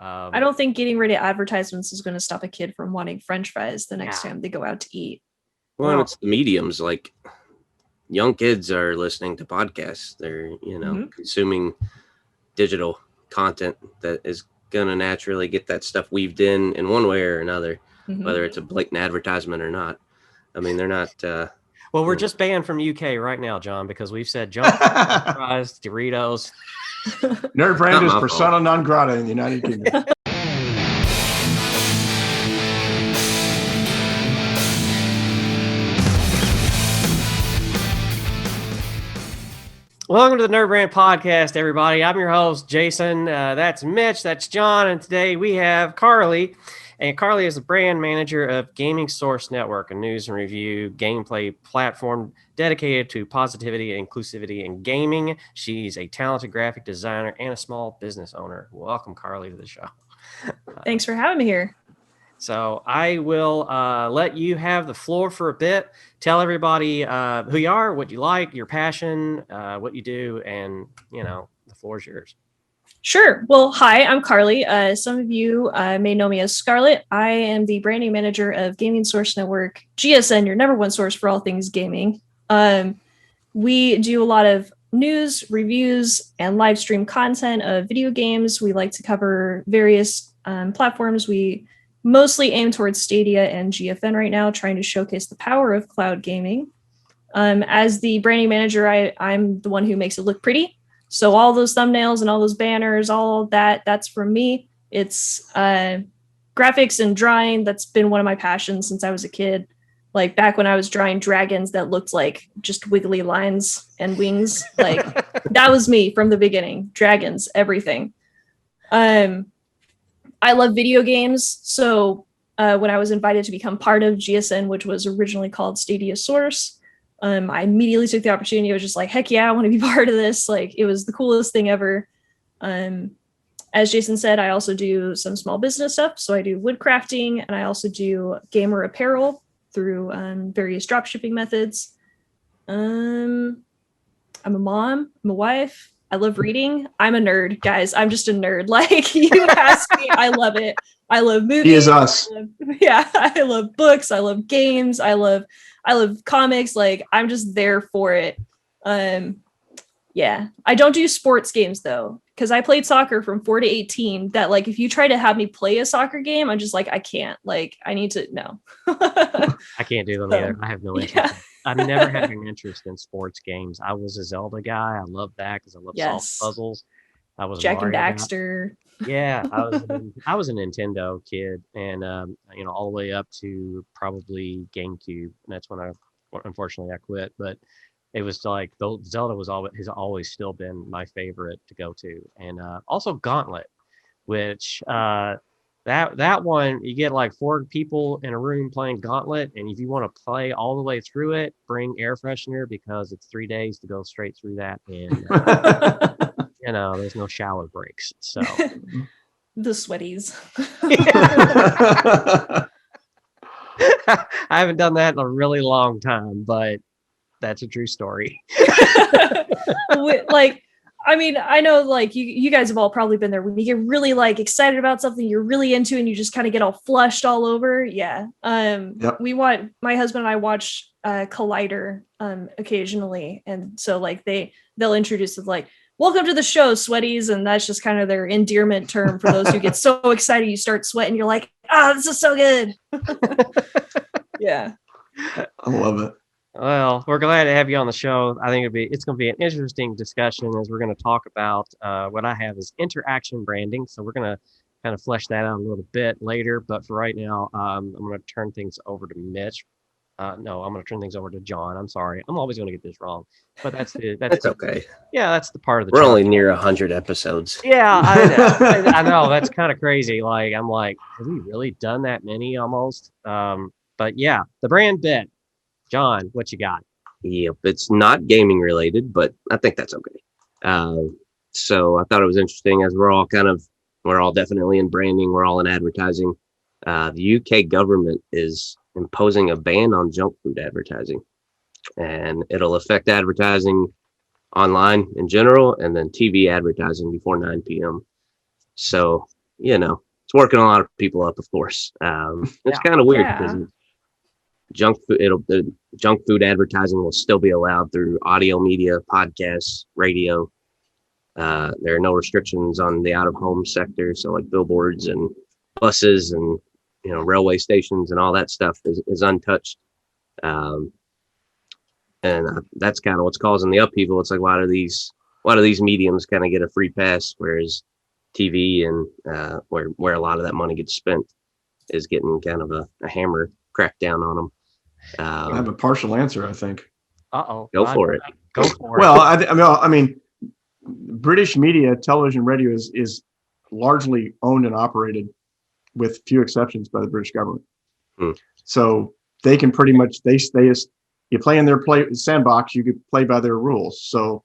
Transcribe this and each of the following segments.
I don't think getting rid of advertisements is going to stop a kid from wanting French fries the next time they go out to eat. Well, it's the mediums. Like, young kids are listening to podcasts. They're, consuming digital content that is going to naturally get that stuff weaved in one way or another, whether it's a blatant advertisement or not. I mean, they're not... well, we're just banned from UK right now, John, because we've said junk fries, Doritos. NerdBrand is persona non grata in the United Kingdom. Welcome to the NerdBrand Podcast, everybody. I'm your host, Jason. That's Mitch. That's John. And today we have Carly. And Carly is the brand manager of Gaming Source Network, a news and review gameplay platform dedicated to positivity, inclusivity, and gaming. She's a talented graphic designer and a small business owner. Welcome, Carly, to the show. Thanks for having me here. So I will let you have the floor for a bit. Tell everybody who you are, what you like, your passion, what you do, and, the floor is yours. Sure. Well, hi, I'm Carly. Some of you may know me as Scarlett. I am the branding manager of Gaming Source Network, GSN, your number one source for all things gaming. We do a lot of news, reviews, and live stream content of video games. We like to cover various platforms. We mostly aim towards Stadia and GFN right now, trying to showcase the power of cloud gaming. As the branding manager, I'm the one who makes it look pretty. So all those thumbnails and all those banners, all that's from me. It's graphics and drawing. That's been one of my passions since I was a kid. Like back when I was drawing dragons that looked like just wiggly lines and wings. Like that was me from the beginning. Dragons, everything. I love video games. So when I was invited to become part of GSN, which was originally called Stadia Source, I immediately took the opportunity. I was just like, heck yeah, I want to be part of this. Like, it was the coolest thing ever. As Jason said, I also do some small business stuff. So I do wood crafting, and I also do gamer apparel through various drop shipping methods. I'm a mom. I'm a wife. I love reading. I'm a nerd, guys. I'm just a nerd. Like, you ask me, I love it. I love movies. He is us. I love books. I love games. I love comics. Like, I'm just there for it. I don't do sports games though, because I played soccer from 4 to 18. That, like, if you try to have me play a soccer game, I'm just like, I can't. Like, I need to no. I can't do them either. I have no interest. Yeah. I've never had an interest in sports games. I was a Zelda guy. I love that because I love solving puzzles. I was Jack and Daxter. Yeah, I was a Nintendo kid, and all the way up to probably GameCube. And that's when unfortunately I quit. But it was like Zelda has always still been my favorite to go to, and also Gauntlet, which that one you get like 4 people in a room playing Gauntlet, and if you want to play all the way through it, bring air freshener because it's 3 days to go straight through that, and there's no shower breaks. So the sweaties. I haven't done that in a really long time, but that's a true story. Like, I mean, I know, like, you guys have all probably been there when you get really, like, excited about something you're really into and you just kind of get all flushed all over. Yeah. Yep. My husband and I watch Collider occasionally. And so, like, they'll introduce it like, welcome to the show, sweaties. And that's just kind of their endearment term for those who get so excited you start sweating. You're like, this is so good. Yeah. I love it. Well, we're glad to have you on the show. I think it's going to be an interesting discussion as we're going to talk about what I have is interaction branding. So we're going to kind of flesh that out a little bit later. But for right now, I'm going to turn things over to Mitch. No, I'm going to turn things over to John. I'm sorry. I'm always going to get this wrong. But that's okay. Yeah, that's the part of the We're only near 100 episodes. Yeah, I know. I know. That's kind of crazy. Like, I'm like, have we really done that many almost? But yeah, the BrandBit. John, what you got? Yep, it's not gaming related, but I think that's okay. So I thought it was interesting as we're all definitely in branding. We're all in advertising. The UK government is imposing a ban on junk food advertising, and it'll affect advertising online in general and then TV advertising before 9 p.m. So it's working a lot of people up, of course. It's kind of weird because the junk food advertising will still be allowed through audio media, podcasts, radio. There are no restrictions on the out-of-home sector, so like billboards and buses and railway stations and all that stuff is untouched. And that's kind of what's causing the upheaval. It's like a lot of these mediums kind of get a free pass, whereas TV and where a lot of that money gets spent is getting kind of a hammer cracked down on them. I have a partial answer, I think. Go for it. Well, I mean, British media, television, radio is largely owned and operated, with few exceptions, by the British government. So they can pretty much you play in their sandbox, you could play by their rules. So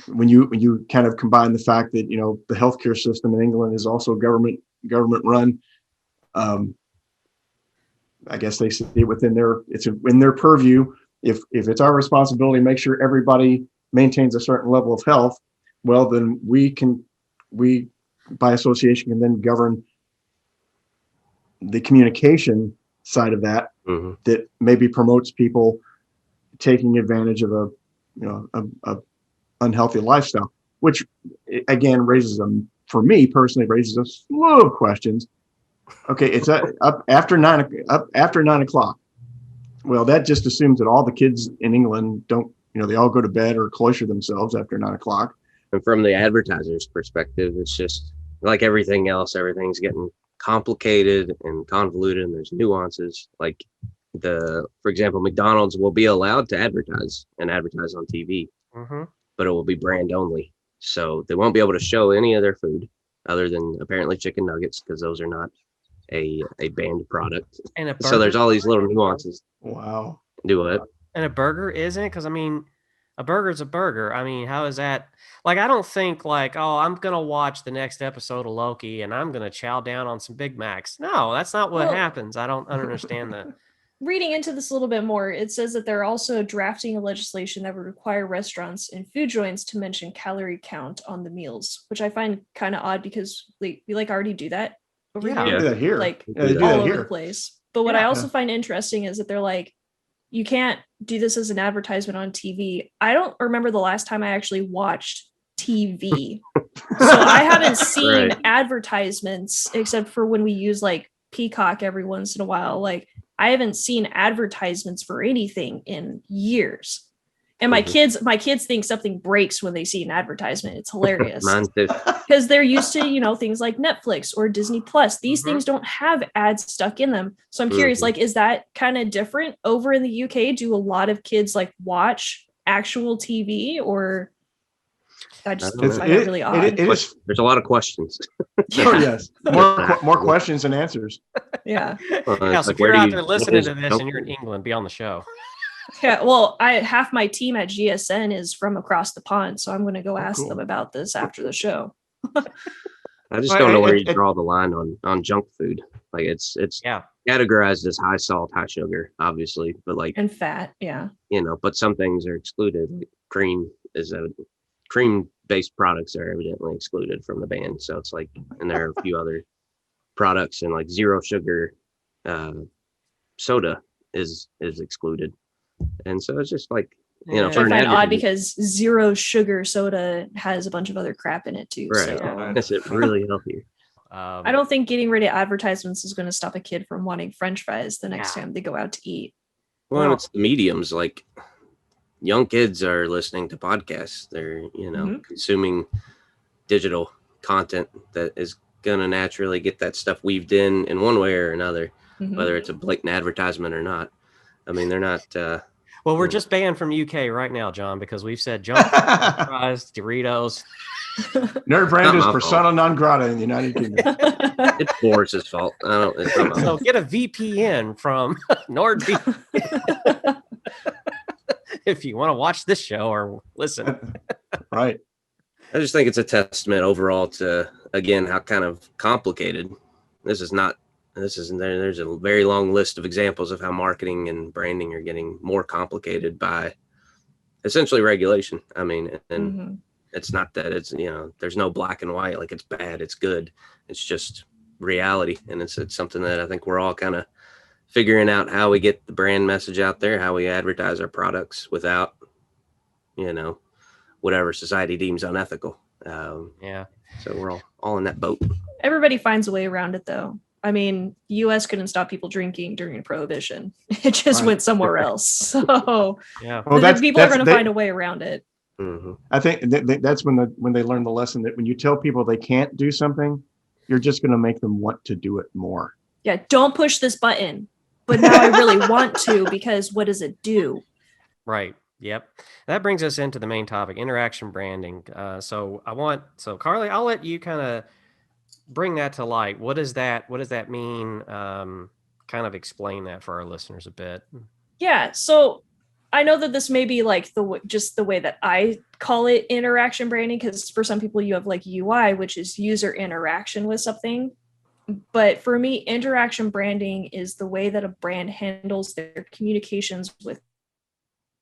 when you kind of combine the fact that the healthcare system in England is also government run, I guess they see it it's in their purview. If it's our responsibility to make sure everybody maintains a certain level of health, well, then we by association can then govern the communication side of that, that maybe promotes people taking advantage of a unhealthy lifestyle, which again for me personally raises a slew of questions. Okay, it's up after 9 o'clock. Well, that just assumes that all the kids in England don't, they all go to bed or cloister themselves after 9 o'clock. And from the advertiser's perspective, it's just like everything else. Everything's getting complicated and convoluted, and there's nuances. Like for example, McDonald's will be allowed to advertise on TV, but it will be brand only. So they won't be able to show any of their food other than apparently chicken nuggets, because those are not a banned product. And so there's all these little nuances. Wow. Do what? And a burger isn't? Because a burger's a burger. I mean, how is that? Like, I don't think like, oh, I'm going to watch the next episode of Loki and I'm going to chow down on some Big Macs. No, that's not what happens. I don't understand that. Reading into this a little bit more, it says that they're also drafting a legislation that would require restaurants and food joints to mention calorie count on the meals, which I find kind of odd because we already do that over here. We do that here. Like all over the place. But what I also find interesting is that they're like, you can't do this as an advertisement on TV. I don't remember the last time I actually watched TV. So I haven't seen advertisements except for when we use like Peacock every once in a while. Like, I haven't seen advertisements for anything in years. And my kids think something breaks when they see an advertisement. It's hilarious. Because they're used to, things like Netflix or Disney Plus. These things don't have ads stuck in them. So I'm curious, like, is that kind of different over in the UK? Do a lot of kids like watch actual TV, or I just find that really odd? There's a lot of questions. Oh, yes. More questions than answers. Yeah. So if you're out there listening to this and you're in England, be on the show. Yeah, well, half my team at GSN is from across the pond, so I'm going to go ask them about this after the show. I just don't know where you draw the line on junk food. Like it's categorized as high salt, high sugar, obviously, but like and fat, but some things are excluded. Like cream-based products are evidently excluded from the ban. So it's like, and there are a few other products, and like zero sugar soda is excluded. And so it's just like, which I find odd because zero sugar soda has a bunch of other crap in it too. Right. So. That's it really healthier. I don't think getting rid of advertisements is going to stop a kid from wanting French fries the next time they go out to eat. Well, it's the mediums. Like, young kids are listening to podcasts. They're, consuming digital content that is going to naturally get that stuff weaved in one way or another, whether it's a blatant advertisement or not. I mean, they're not. Well, we're just banned from UK right now, John, because we've said junk fries, Doritos. NerdBrand is persona non grata in the United Kingdom. It's Boris's fault. So get a VPN from NordVPN if you want to watch this show or listen. Right. I just think it's a testament overall to, again, how kind of complicated this is. There's a very long list of examples of how marketing and branding are getting more complicated by essentially regulation. I mean, and It's not that it's, there's no black and white, like it's bad, it's good. It's just reality. And it's something that I think we're all kind of figuring out how we get the brand message out there, how we advertise our products without, whatever society deems unethical. So we're all in that boat. Everybody finds a way around it, though. I mean, U.S. couldn't stop people drinking during Prohibition. It just went somewhere else. So people are going to find a way around it. Mm-hmm. I think that's when they learn the lesson that when you tell people they can't do something, you're just going to make them want to do it more. Yeah, don't push this button. But now I really want to, because what does it do? Right. Yep. That brings us into the main topic, interaction branding. So Carly, I'll let you kind of bring that to light. What does that mean? Kind of explain that for our listeners a bit. Yeah. So I know that this may be like the way that I call it interaction branding, because for some people you have like UI, which is user interaction with something. But for me, interaction branding is the way that a brand handles their communications with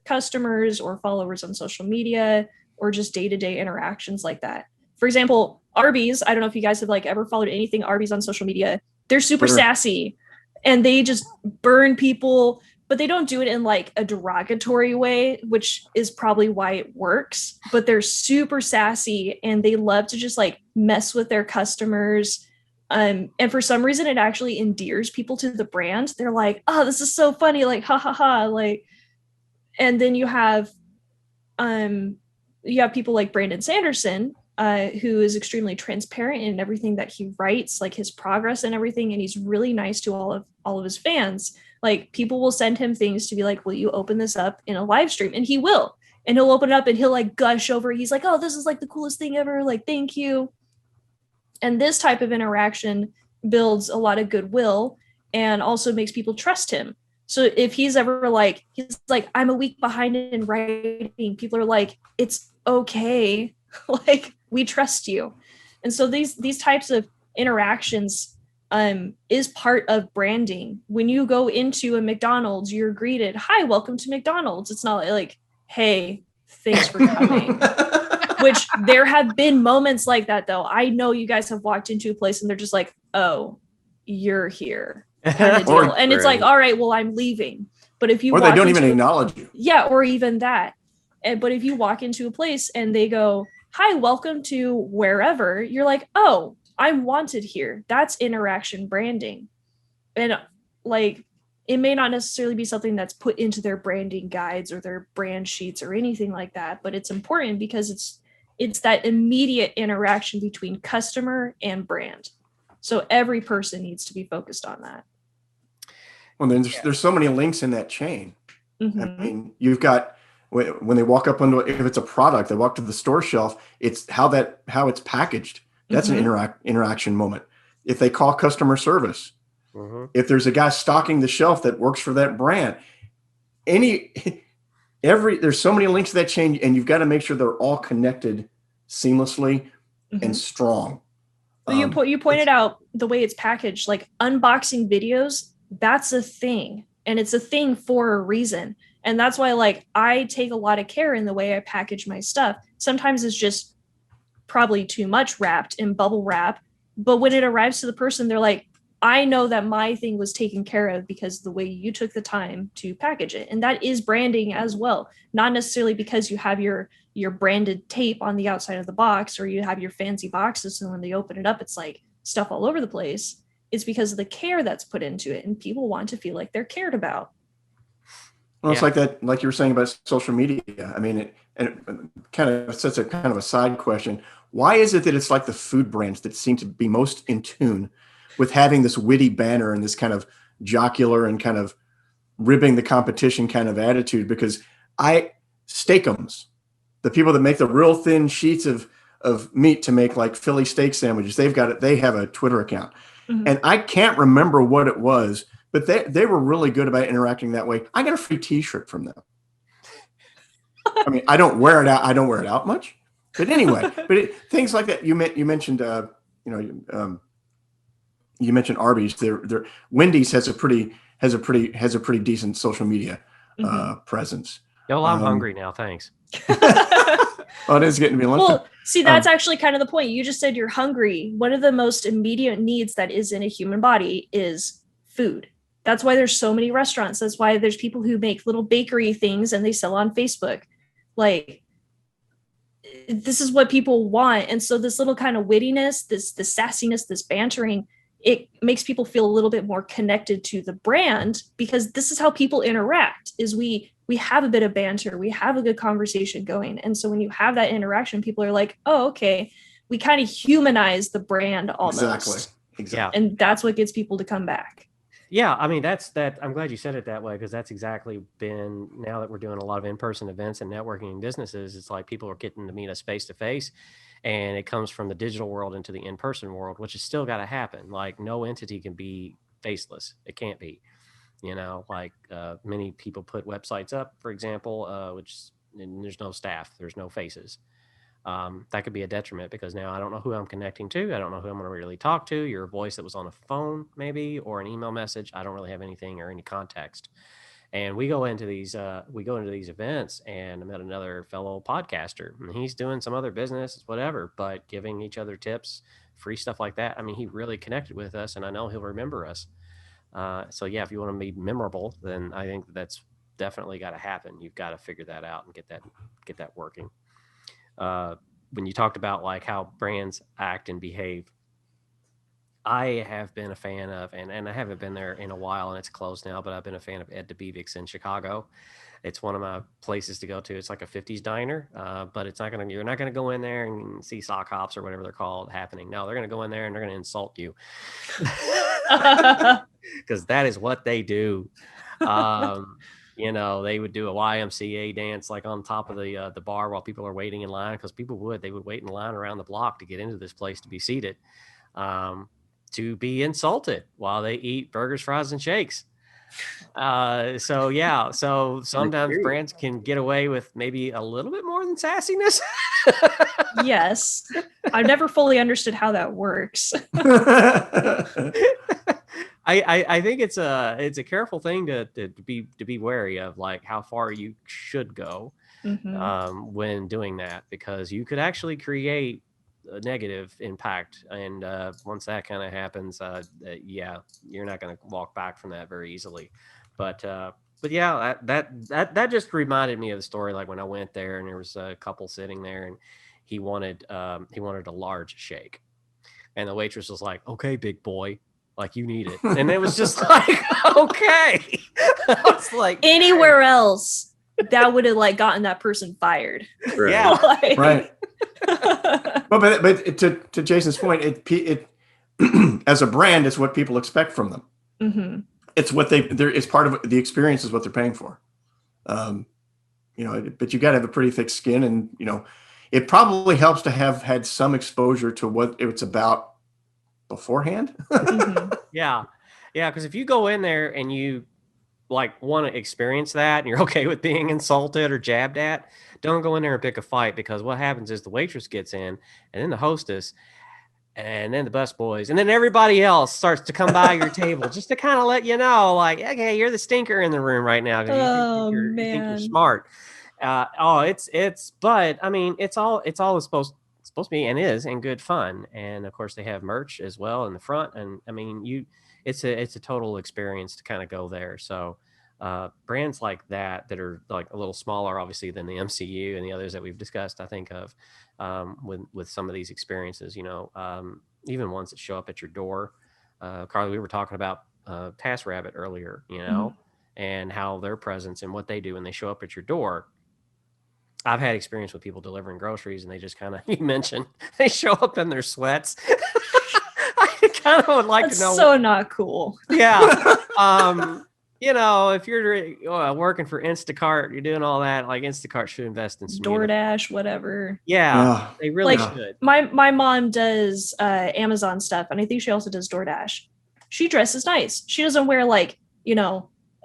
customers or followers on social media, or just day-to-day interactions like that. For example, Arby's, I don't know if you guys have like ever followed anything Arby's on social media. They're super sassy and they just burn people, but they don't do it in like a derogatory way, which is probably why it works. But they're super sassy and they love to just like mess with their customers. And for some reason, it actually endears people to the brand. They're like, oh, this is so funny. Like, ha ha ha. Like, and then you have people like Brandon Sanderson, who is extremely transparent in everything that he writes, like his progress and everything. And he's really nice to all of his fans. Like, people will send him things to be like, will you open this up in a live stream? And he will. And he'll open it up and he'll like gush over. He's like, oh, this is like the coolest thing ever. Like, thank you. And this type of interaction builds a lot of goodwill and also makes people trust him. So if he's ever like, I'm a week behind in writing, people are like, it's okay. Like, we trust you. And so these types of interactions is part of branding. When you go into a McDonald's, you're greeted, hi, welcome to McDonald's. It's not like, hey, thanks for coming. Which there have been moments like that, though. I know you guys have walked into a place and they're just like, oh, you're here. Kind of deal. And it's like, all right, well, I'm leaving. But if you or they don't even acknowledge you. Yeah, or even that. But if you walk into a place and they go, hi, welcome to wherever, you're like, oh, I'm wanted here. That's interaction branding. And like, it may not necessarily be something that's put into their branding guides or their brand sheets or anything like that, but it's important because it's that immediate interaction between customer and brand. So every person needs to be focused on that. Well, then there's so many links in that chain. Mm-hmm. I mean, you've got, when they walk up onto, if it's a product, they walk to the store shelf, it's how it's packaged. That's an interaction moment. If they call customer service, if there's a guy stocking the shelf that works for that brand, there's so many links to that chain, and you've got to make sure they're all connected seamlessly and strong. Well, you pointed out the way it's packaged, like unboxing videos. That's a thing, and it's a thing for a reason. And that's why, like, I take a lot of care in the way I package my stuff. Sometimes it's just probably too much wrapped in bubble wrap, but when it arrives to the person, they're like, I know that my thing was taken care of because of the way you took the time to package it. And that is branding as well. Not necessarily because you have your branded tape on the outside of the box, or you have your fancy boxes, and when they open it up, it's like stuff all over the place. It's because of the care that's put into it, and people want to feel like they're cared about. Well, it's like that, like you were saying about social media. I mean, it kind of sets a kind of a side question. Why is it that it's like the food brands that seem to be most in tune with having this witty banner and this kind of jocular and kind of ribbing the competition kind of attitude? Because Steakums, the people that make the real thin sheets of meat to make like Philly steak sandwiches, they have a Twitter account. And I can't remember what it was, but they were really good about interacting that way. I got a free T-shirt from them. I mean, I don't wear it out much, but anyway. Things like that. You mentioned, you mentioned Arby's. Wendy's has a pretty decent social media presence. Yo, I'm hungry now. Thanks. Oh, it is getting to be lunch. Well, see, that's actually kind of the point. You just said you're hungry. One of the most immediate needs that is in a human body is food. That's why there's so many restaurants. That's why there's people who make little bakery things and they sell on Facebook. Like, this is what people want. And so this little kind of wittiness, this sassiness, this bantering, it makes people feel a little bit more connected to the brand, because this is how people interact, is we have a bit of banter, we have a good conversation going. And so when you have that interaction, people are like, oh, okay, we kind of humanize the brand almost. Exactly. And that's what gets people to come back. Yeah, I mean, that's that. I'm glad you said it that way, because that's exactly been, now that we're doing a lot of in-person events and networking in businesses, it's like people are getting to meet us face to face, and it comes from the digital world into the in-person world, which has still got to happen. Like, no entity can be faceless. It can't be, like many people put websites up, for example, and there's no staff, there's no faces. That could be a detriment, because now I don't know who I'm connecting to. I don't know who I'm going to really talk to. You're a voice that was on a phone maybe, or an email message. I don't really have anything or any context. And we go into these events, and I met another fellow podcaster, and he's doing some other business, whatever, but giving each other tips, free stuff like that. I mean, he really connected with us, and I know he'll remember us. So yeah, if you want to be memorable, then I think that's definitely got to happen. You've got to figure that out and get that working. When you talked about like how brands act and behave, I have been a fan of, and I haven't been there in a while, and it's closed now, but I've been a fan of Ed DeBevick's in Chicago. It's one of my places to go to. It's like a 50s diner, but you're not going to go in there and see sock hops or whatever they're called happening. No, they're going to go in there and they're going to insult you, because that is what they do. They would do a YMCA dance like on top of the bar while people are waiting in line, because they would wait in line around the block to get into this place to be seated, to be insulted while they eat burgers, fries, and shakes. So sometimes brands can get away with maybe a little bit more than sassiness. Yes. I've never fully understood how that works. I think it's a careful thing to be wary of, like how far you should go when doing that, because you could actually create a negative impact, and once that kind of happens, you're not going to walk back from that very easily. But yeah, that just reminded me of the story, like when I went there and there was a couple sitting there, and he wanted a large shake, and the waitress was like, "Okay, big boy, like you need it," and it was just like, okay. I was like, anywhere else that would have like gotten that person fired. Right. Yeah, right. But to Jason's point, it as a brand, it's what people expect from them. Mm-hmm. It's what it's part of the experience, is what they're paying for. But you got to have a pretty thick skin, and it probably helps to have had some exposure to what it's about beforehand. Mm-hmm. Yeah, because if you go in there and you like want to experience that, and you're okay with being insulted or jabbed at, don't go in there and pick a fight, because what happens is the waitress gets in, and then the hostess, and then the busboys, and then everybody else starts to come by your table just to kind of let you know, like, okay, you're the stinker in the room right now. You think you're smart. But I mean, it's all supposed to be, and is, and good fun. And of course they have merch as well in the front. And I mean, it's a total experience to kind of go there. So brands like that are like a little smaller, obviously, than the MCU and the others that we've discussed, I think of with some of these experiences, even ones that show up at your door. Carly, we were talking about TaskRabbit earlier, and how their presence and what they do when they show up at your door. I've had experience with people delivering groceries, and they just kind of, you mentioned, they show up in their sweats. I kind of would like to know. So not cool. Yeah. If you're working for Instacart, you're doing all that, like Instacart should invest in some DoorDash, whatever. Yeah, they really should. My mom does Amazon stuff, and I think she also does DoorDash. She dresses nice. She doesn't wear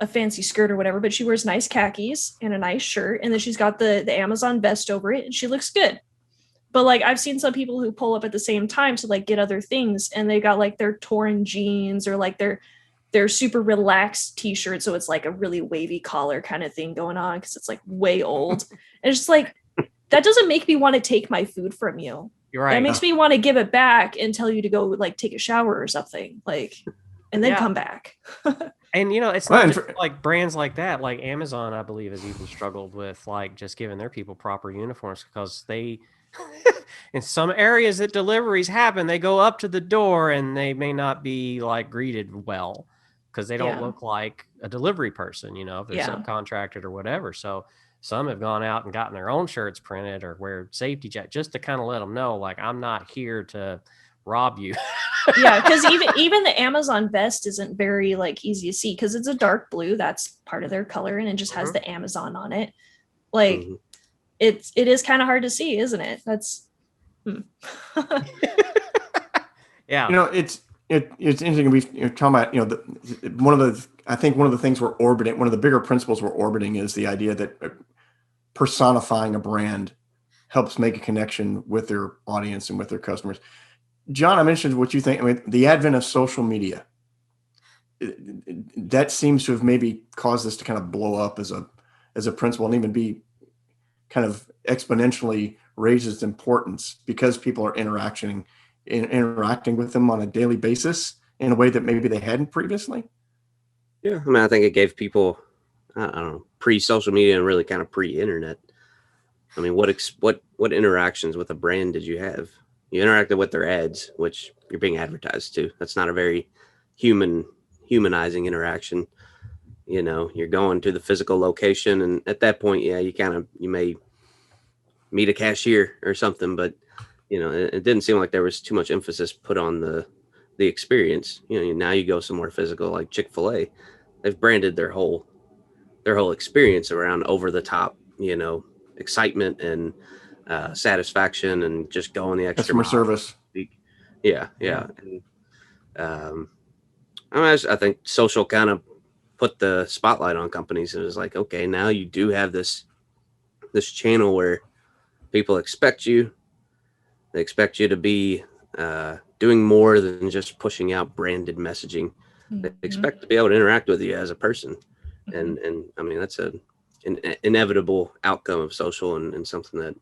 a fancy skirt or whatever, but she wears nice khakis and a nice shirt, and then she's got the Amazon vest over it, and she looks good. But I've seen some people who pull up at the same time to get other things, and they got their torn jeans or their super relaxed t-shirt, so it's a really wavy collar kind of thing going on because it's way old. And it's just that doesn't make me want to take my food from you. You're right. It makes me want to give it back and tell you to go like take a shower or something, like, and then come back. And it's not just like brands like that. Like Amazon, I believe, has even struggled with like just giving their people proper uniforms because they, in some areas that deliveries happen, they go up to the door and they may not be like greeted well because they don't look like a delivery person, if they're subcontracted or whatever. So some have gone out and gotten their own shirts printed or wear safety jacket just to kind of let them know, like, I'm not here to rob you. Yeah, because even the Amazon vest isn't very like easy to see because it's a dark blue. That's part of their color, and it just has the Amazon on it. Like it is kind of hard to see, isn't it? That's yeah. It's interesting. We're talking about one of the things we're orbiting. One of the bigger principles we're orbiting is the idea that personifying a brand helps make a connection with their audience and with their customers. John, I'm interested in what you think. I mean, the advent of social media, that seems to have maybe caused this to kind of blow up as a principle and even be kind of exponentially raise its importance because people are interacting with them on a daily basis in a way that maybe they hadn't previously. Yeah, I mean, I think it gave people, I don't know, pre-social media and really kind of pre-internet. I mean, what interactions with a brand did you have? You interacted with their ads, which you're being advertised to. That's not a very humanizing interaction. You're going to the physical location, and at that point, you may meet a cashier or something, but it didn't seem like there was too much emphasis put on the experience. Now you go somewhere physical like Chick-fil-A, they've branded their whole experience around over the top, excitement and satisfaction and just going the extra customer service. Yeah. And, I think social kind of put the spotlight on companies. It was like, okay, now you do have this channel where people expect you. They expect you to be doing more than just pushing out branded messaging. They expect to be able to interact with you as a person. And I mean, that's an inevitable outcome of social and something that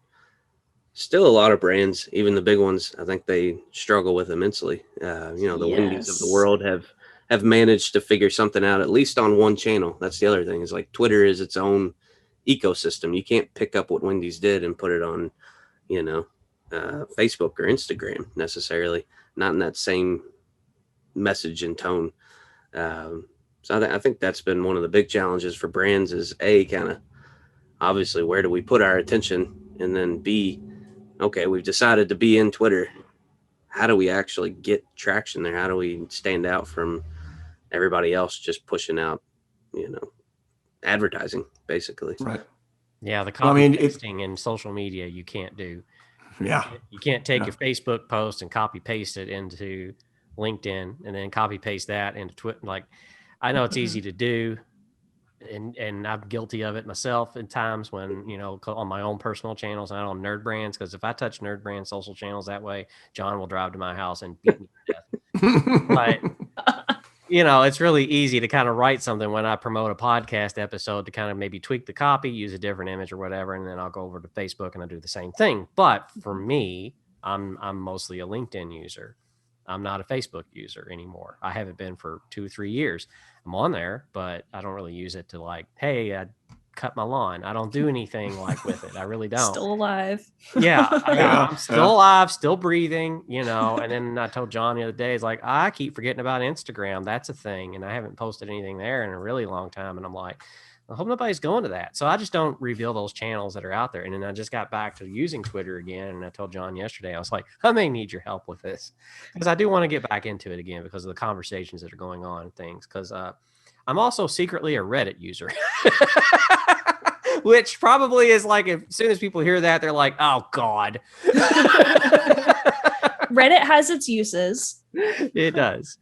still a lot of brands, even the big ones, I think they struggle with immensely. The Wendy's of the world have managed to figure something out, at least on one channel. That's the other thing, is like Twitter is its own ecosystem. You can't pick up what Wendy's did and put it on, Facebook or Instagram necessarily, not in that same message and tone. So I think that's been one of the big challenges for brands is kind of obviously where do we put our attention, and then B, okay, we've decided to be in Twitter. How do we actually get traction there? How do we stand out from everybody else just pushing out, advertising basically? Right. Yeah. The copy pasting in social media, you can't do. Yeah. You can't take your Facebook post and copy paste it into LinkedIn and then copy paste that into Twitter. Like, I know it's easy to do. And I'm guilty of it myself at times when, on my own personal channels and on NerdBrands, because if I touch NerdBrand social channels that way, John will drive to my house and beat me to death. But, it's really easy to kind of write something when I promote a podcast episode to kind of maybe tweak the copy, use a different image or whatever, and then I'll go over to Facebook and I'll do the same thing. But for me, I'm mostly a LinkedIn user. I'm not a Facebook user anymore. I haven't been for 2-3 years. I'm on there, but I don't really use it to like, hey, I cut my lawn. I don't do anything like with it. I really don't. Still alive. Yeah. I'm still alive, still breathing, and then I told John the other day, it's like, I keep forgetting about Instagram. That's a thing. And I haven't posted anything there in a really long time. And I'm like, I hope nobody's going to that. So I just don't reveal those channels that are out there. And then I just got back to using Twitter again. And I told John yesterday, I was like, I may need your help with this because I do want to get back into it again because of the conversations that are going on and things. Because I'm also secretly a Reddit user, which probably is like, as soon as people hear that, they're like, oh God. Reddit has its uses. It does.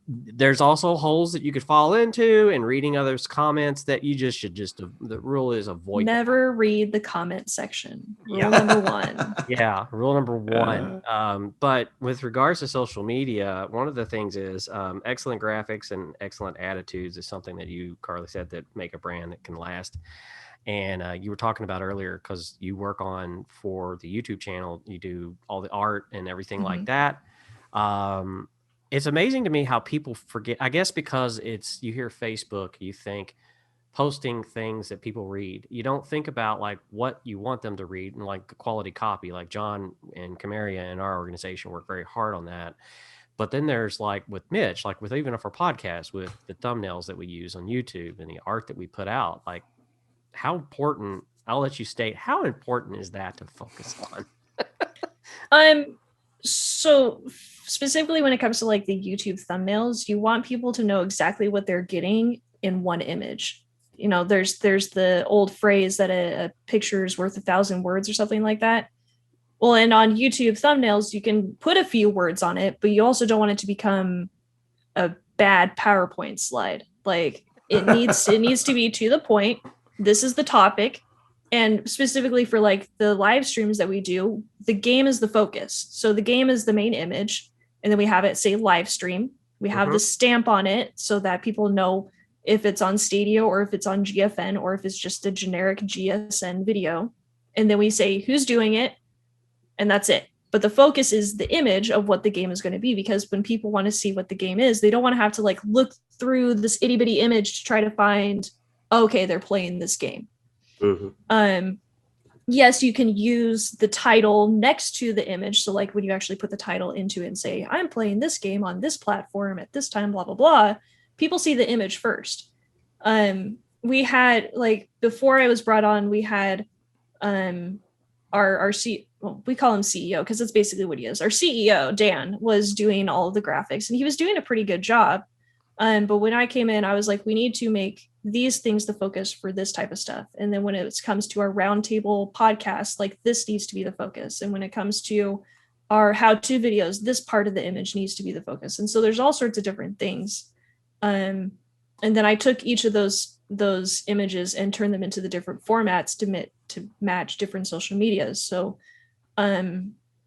There's also holes that you could fall into and reading others' comments that you should the rule is avoid. Never read the comment section. Rule number 1. Yeah. Rule number 1. But with regards to social media, one of the things is, excellent graphics and excellent attitudes is something that you, Carly, said that make a brand that can last. And you were talking about earlier, because you work on for the YouTube channel, you do all the art and everything like that. It's amazing to me how people forget, I guess, because you hear Facebook, you think posting things that people read. You don't think about like what you want them to read and like quality copy. Like John and Camaria in our organization work very hard on that. But then there's like with Mitch, like with even for podcasts, with the thumbnails that we use on YouTube and the art that we put out, like how important, I'll let you state, how important is that to focus on? So specifically when it comes to like the YouTube thumbnails, you want people to know exactly what they're getting in one image. You know, there's the old phrase that a picture is worth 1,000 words or something like that. Well, and on YouTube thumbnails, you can put a few words on it, but you also don't want it to become a bad PowerPoint slide. Like it needs to be to the point. This is the topic. And specifically for like the live streams that we do, the game is the focus. So the game is the main image. And then we have it say live stream. We have the stamp on it so that people know if it's on Stadia or if it's on GFN or if it's just a generic GSN video. And then we say who's doing it. And that's it. But the focus is the image of what the game is going to be, because when people want to see what the game is, they don't want to have to like look through this itty bitty image to try to find, okay, they're playing this game. Yes, you can use the title next to the image. So like when you actually put the title into it and say, I'm playing this game on this platform at this time, blah, blah, blah, people see the image first. We had like, before I was brought on, we had we call him CEO because it's basically what he is. Our CEO, Dan, was doing all of the graphics and he was doing a pretty good job. But when I came in, I was like, we need to make these things the focus for this type of stuff. And then when it comes to our roundtable podcast, like this needs to be the focus. And when it comes to our how-to videos, this part of the image needs to be the focus. And so there's all sorts of different things. And then I took each of those images and turned them into the different formats to match different social medias. So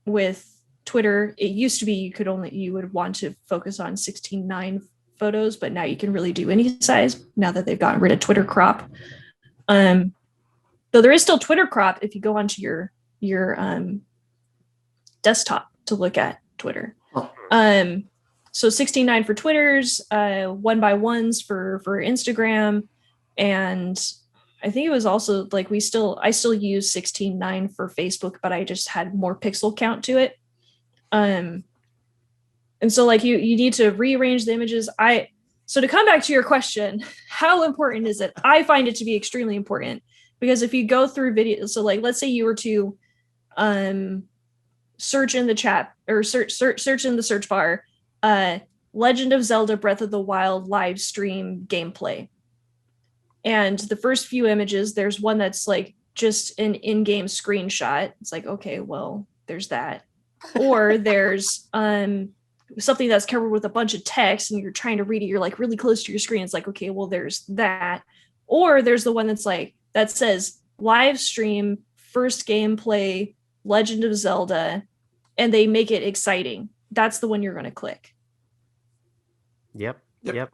with Twitter, it used to be you would want to focus on 16:9 photos, but now you can really do any size now that they've gotten rid of Twitter crop. Though there is still Twitter crop if you go onto your desktop to look at Twitter. So 16:9 for Twitters, 1x1s for Instagram, and I think it was also like I still use 16:9 for Facebook, but I just had more pixel count to it. And so like you need to rearrange the images. So to come back to your question, how important is it? I find it to be extremely important, because if you go through videos, so like, let's say you were to search in the chat or search in the search bar, Legend of Zelda Breath of the Wild live stream gameplay. And the first few images, there's one that's like just an in-game screenshot. It's like, okay, well, there's that. Or there's something that's covered with a bunch of text and you're trying to read it, you're like really close to your screen. It's like, okay, well, there's that. Or there's the one that's like, that says live stream, first gameplay, Legend of Zelda, and they make it exciting. That's the one you're going to click. Yep. Go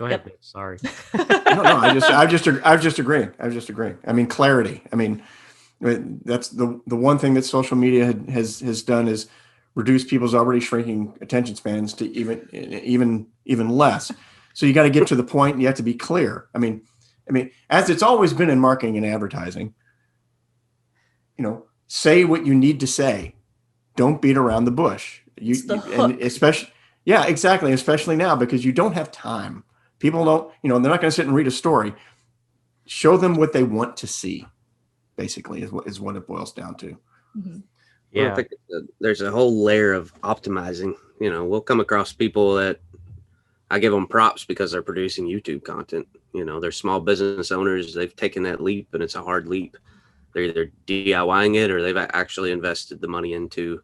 ahead. Yep. Sorry. No, I'm just agreeing. I mean, clarity. I mean, that's the one thing that social media has done is reduce people's already shrinking attention spans to even less. So you got to get to the point and you have to be clear. I mean, as it's always been in marketing and advertising, say what you need to say. Don't beat around the bush. And especially, yeah, exactly. Especially now, because you don't have time. People don't, they're not going to sit and read a story. Show them what they want to see, basically, is what it boils down to. Mm-hmm. Yeah. Well, I think there's a whole layer of optimizing. We'll come across people that I give them props because they're producing YouTube content. They're small business owners. They've taken that leap, and it's a hard leap. They're either DIYing it or they've actually invested the money into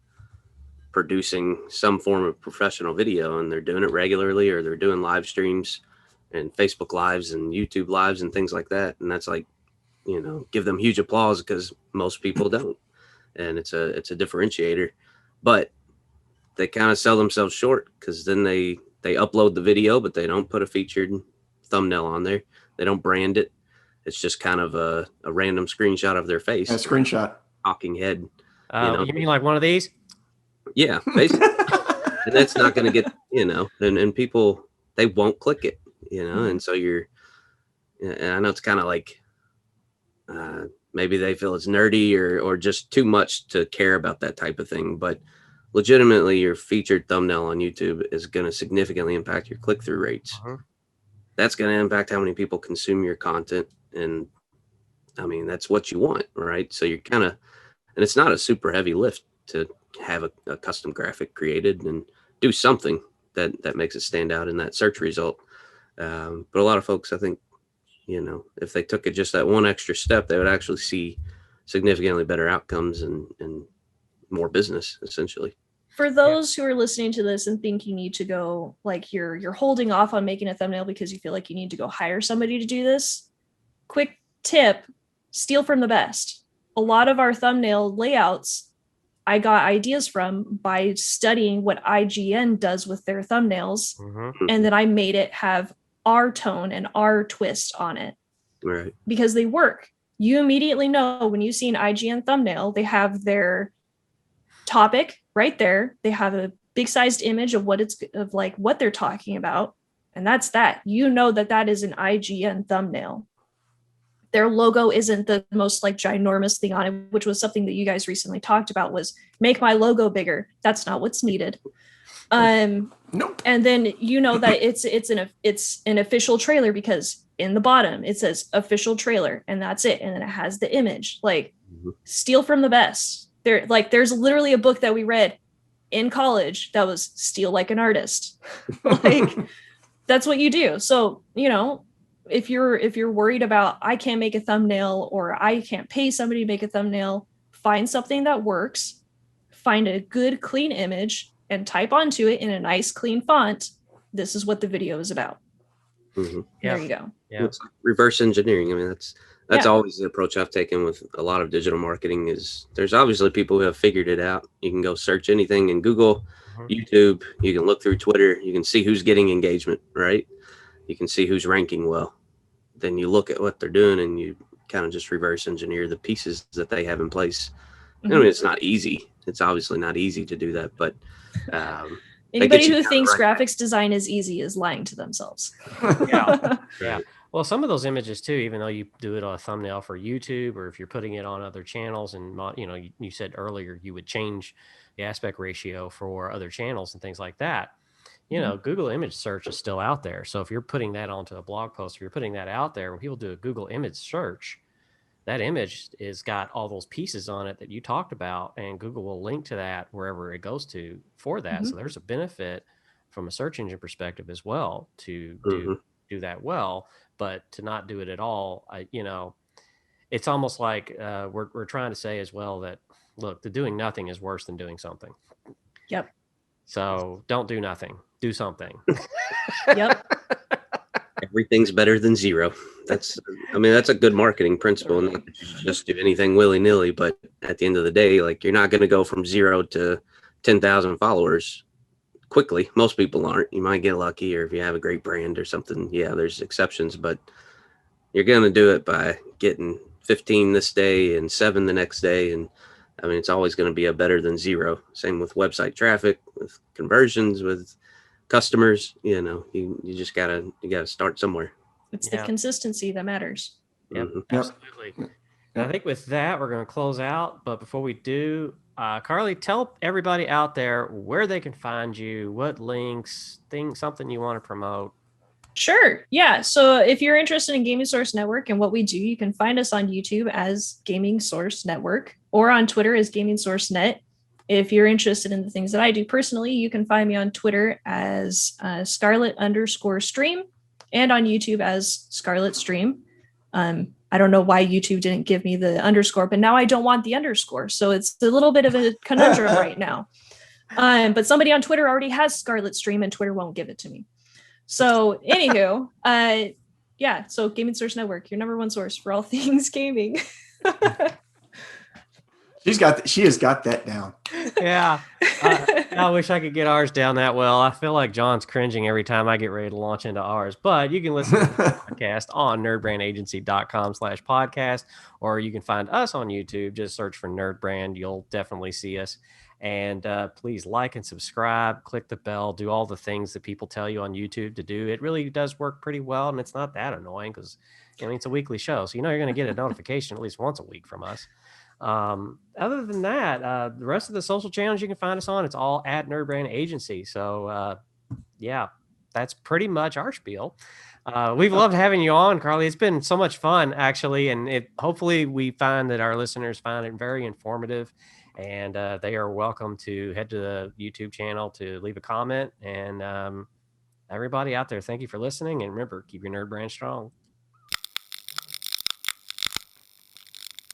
producing some form of professional video, and they're doing it regularly, or they're doing live streams and Facebook lives and YouTube lives and things like that. And that's like, give them huge applause, because most people don't. And it's a differentiator, but they kind of sell themselves short, because then they upload the video, but they don't put a featured thumbnail on there. They don't brand it. It's just kind of a random screenshot of their face, A screenshot. talking head. You mean like one of these? Yeah, basically. And that's not going to get, and people, they won't click it, and so and I know it's kind of like, maybe they feel it's nerdy or just too much to care about that type of thing. But legitimately, your featured thumbnail on YouTube is going to significantly impact your click-through rates. That's going to impact how many people consume your content. And I mean, that's what you want, right? So you're kind of, and it's not a super heavy lift to have a custom graphic created and do something that makes it stand out in that search result. But a lot of folks, I think, if they took it just that one extra step, they would actually see significantly better outcomes and more business, essentially. For those who are listening to this and think you need to go, like you're holding off on making a thumbnail because you feel like you need to go hire somebody to do this, quick tip, steal from the best. A lot of our thumbnail layouts I got ideas from by studying what IGN does with their thumbnails. And then I made it have our tone and our twist on it. Right. Because they work. You immediately know when you see an IGN thumbnail, they have their topic right there. They have a big sized image of what they're talking about. And that's that. You know that is an IGN thumbnail. Their logo isn't the most like ginormous thing on it, which was something that you guys recently talked about, was make my logo bigger. That's not what's needed. Nope. And then that it's an official trailer, because in the bottom it says official trailer, and that's it. And then it has the image. Like, steal from the best. There's literally a book that we read in college that was steal like an artist. Like, that's what you do. So, if you're worried about, I can't make a thumbnail or I can't pay somebody to make a thumbnail, find something that works, find a good clean image and type onto it in a nice clean font. This is what the video is about. There you go. Yeah. It's like reverse engineering. I mean, that's always the approach I've taken with a lot of digital marketing. Is there's obviously people who have figured it out. You can go search anything in Google, YouTube, you can look through Twitter, you can see who's getting engagement, right? You can see who's ranking well. Then you look at what they're doing and you kind of just reverse engineer the pieces that they have in place. I mean, it's not easy. It's obviously not easy to do that, but anybody who thinks graphics design is easy is lying to themselves. Yeah. Well, some of those images too, even though you do it on a thumbnail for YouTube, or if you're putting it on other channels, and you said earlier you would change the aspect ratio for other channels and things like that. Google image search is still out there. So if you're putting that onto a blog post, or you're putting that out there, when people do a Google image search, that image is got all those pieces on it that you talked about, and Google will link to that wherever it goes to for that. So there's a benefit from a search engine perspective as well to do that well, but to not do it at all, it's almost like we're trying to say as well that, look, the doing nothing is worse than doing something. Yep. So don't do nothing. Do something. Yep. Everything's better than zero. That's a good marketing principle. Not that you just do anything willy-nilly, but at the end of the day, like, you're not going to go from 0 to 10,000 followers quickly. Most people aren't. You might get lucky, or if you have a great brand or something, yeah, there's exceptions, but you're going to do it by getting 15 this day and 7 the next day. And I mean, it's always going to be a better than zero. Same with website traffic, with conversions, with customers. You just gotta start somewhere. It's the consistency that matters. Yep, absolutely. And I think with that, we're going to close out. But before we do, Carly, tell everybody out there where they can find you, what links, something you want to promote. Sure. Yeah. So if you're interested in Gaming Source Network and what we do, you can find us on YouTube as Gaming Source Network, or on Twitter as Gaming Source Net. If you're interested in the things that I do personally, you can find me on Twitter as Scarlet_stream, and on YouTube as Scarlet Stream. I don't know why YouTube didn't give me the underscore, but now I don't want the underscore. So it's a little bit of a conundrum right now. But somebody on Twitter already has Scarlet Stream, and Twitter won't give it to me. So anywho, so Gaming Source Network, your number one source for all things gaming. She has got that down. Yeah. I wish I could get ours down that well. I feel like John's cringing every time I get ready to launch into ours, but you can listen to the podcast on nerdbrandagency.com/podcast, or you can find us on YouTube. Just search for NerdBrand. You'll definitely see us. And please like and subscribe, click the bell, do all the things that people tell you on YouTube to do. It really does work pretty well. And it's not that annoying because it's a weekly show. So you're going to get a notification at least once a week from us. Other than that, the rest of the social channels you can find us on, it's all at NerdBrand Agency. So yeah, that's pretty much our spiel. We've loved having you on, Carly. It's been so much fun, actually, and hopefully we find that our listeners find it very informative, and they are welcome to head to the YouTube channel to leave a comment. And everybody out there, thank you for listening, and remember, keep your nerd brand strong.